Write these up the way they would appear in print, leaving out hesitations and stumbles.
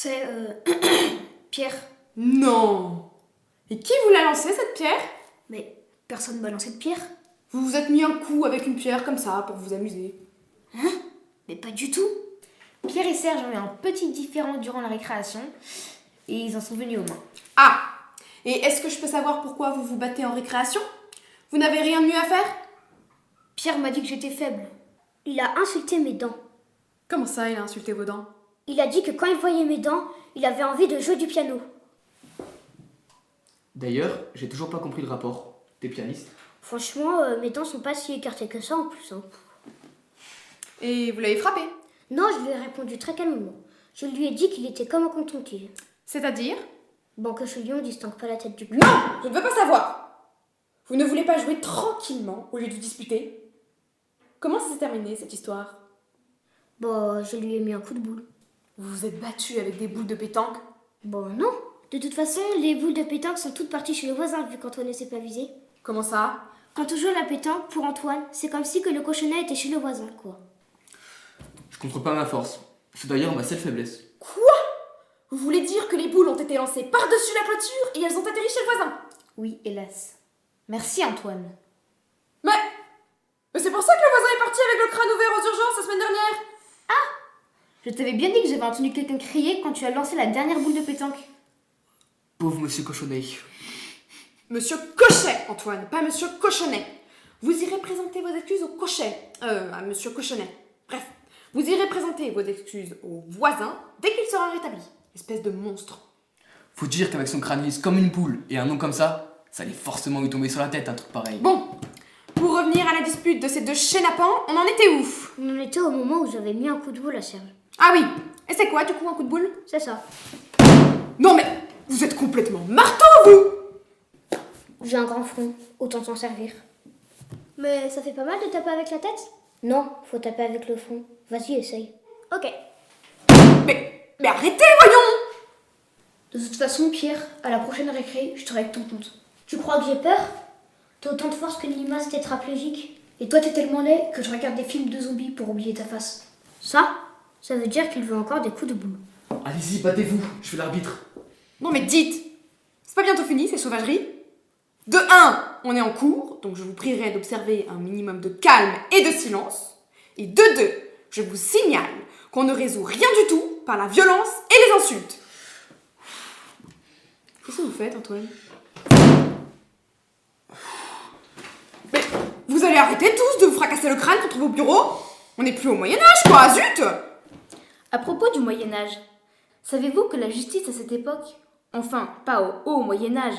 C'est Pierre. Non. Et qui vous l'a lancé, cette pierre? Mais personne m'a lancé de pierre. Vous vous êtes mis un coup avec une pierre comme ça pour vous amuser. Hein? Mais pas du tout. Pierre et Serge ont eu un petit différend durant la récréation et ils en sont venus aux mains. Ah! Et est-ce que je peux savoir pourquoi vous vous battez en récréation? Vous n'avez rien de mieux à faire? Pierre m'a dit que j'étais faible. Il a insulté mes dents. Comment ça, il a insulté vos dents? Il a dit que quand il voyait mes dents, il avait envie de jouer du piano. D'ailleurs, j'ai toujours pas compris le rapport. T'es pianiste? Franchement, mes dents sont pas si écartées que ça en plus. Hein. Et vous l'avez frappé? Non, je lui ai répondu très calmement. Je lui ai dit qu'il était comme un coton-tige. C'est-à-dire? Bon, que ce lion distingue pas la tête du cul. Non! Je ne veux pas savoir! Vous ne voulez pas jouer tranquillement au lieu de disputer? Comment ça s'est terminé, cette histoire? Bon, je lui ai mis un coup de boule. Vous vous êtes battu avec des boules de pétanque? Bon, non. De toute façon, les boules de pétanque sont toutes parties chez le voisin vu qu'Antoine ne s'est pas visé. Comment ça? Quand on joue à la pétanque, pour Antoine, c'est comme si que le cochonnet était chez le voisin, quoi. Je contre pas ma force. C'est d'ailleurs ma seule faiblesse. Quoi? Vous voulez dire que les boules ont été lancées par-dessus la toiture et elles ont atterri chez le voisin? Oui, hélas. Merci Antoine. Mais c'est pour ça que le voisin est parti avec le crâne ouvert aux urgences la semaine dernière. Je t'avais bien dit que j'avais entendu quelqu'un crier quand tu as lancé la dernière boule de pétanque. Pauvre monsieur Cochonnet. Monsieur Cochet, Antoine, pas monsieur Cochonnet. Vous irez présenter vos excuses au Cochet. À monsieur Cochonnet. Bref, vous irez présenter vos excuses au voisin dès qu'il sera rétabli. Espèce de monstre. Faut dire qu'avec son crâne lisse comme une poule et un nom comme ça allait forcément lui tomber sur la tête un truc pareil. Bon, pour revenir à la dispute de ces deux chénapans, on en était où? On en était au moment où j'avais mis un coup de boule à Serge. Ah oui, et c'est quoi du coup un coup de boule? C'est ça. Non mais, vous êtes complètement marteau vous! J'ai un grand front, autant s'en servir. Mais ça fait pas mal de taper avec la tête? Non, faut taper avec le front. Vas-y, essaye. Ok. Mais arrêtez, voyons! De toute façon, Pierre, à la prochaine récré, je te règle ton compte. Tu crois que j'ai peur? T'as autant de force qu'une limace tétraplégique. Et toi, t'es tellement laid que je regarde des films de zombies pour oublier ta face. Ça veut dire qu'il veut encore des coups de boule. Allez-y, battez-vous, je fais l'arbitre. Non mais dites, c'est pas bientôt fini ces sauvageries? De 1, on est en cours, donc je vous prierai d'observer un minimum de calme et de silence. Et de 2, je vous signale qu'on ne résout rien du tout par la violence et les insultes. Qu'est-ce que vous faites, Antoine? Mais vous allez arrêter tous de vous fracasser le crâne contre vos bureaux? On n'est plus au Moyen-Âge, quoi, zut! À propos du Moyen-Âge, savez-vous que la justice à cette époque, enfin pas au haut Moyen-Âge,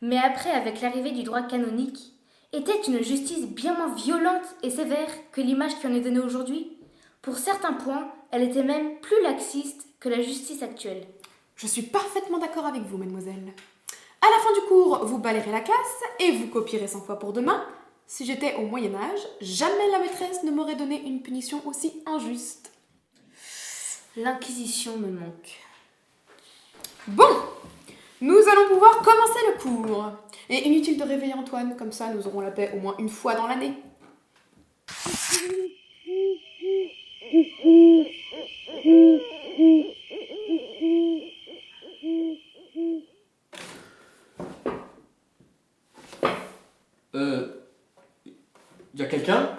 mais après avec l'arrivée du droit canonique, était une justice bien moins violente et sévère que l'image qui en est donnée aujourd'hui? Pour certains points, elle était même plus laxiste que la justice actuelle. Je suis parfaitement d'accord avec vous, mademoiselle. À la fin du cours, vous balayerez la classe et vous copierez 100 fois pour demain. Si j'étais au Moyen-Âge, jamais la maîtresse ne m'aurait donné une punition aussi injuste. L'Inquisition me manque. Bon, nous allons pouvoir commencer le cours. Et inutile de réveiller Antoine, comme ça nous aurons la paix au moins une fois dans l'année. Y a quelqu'un?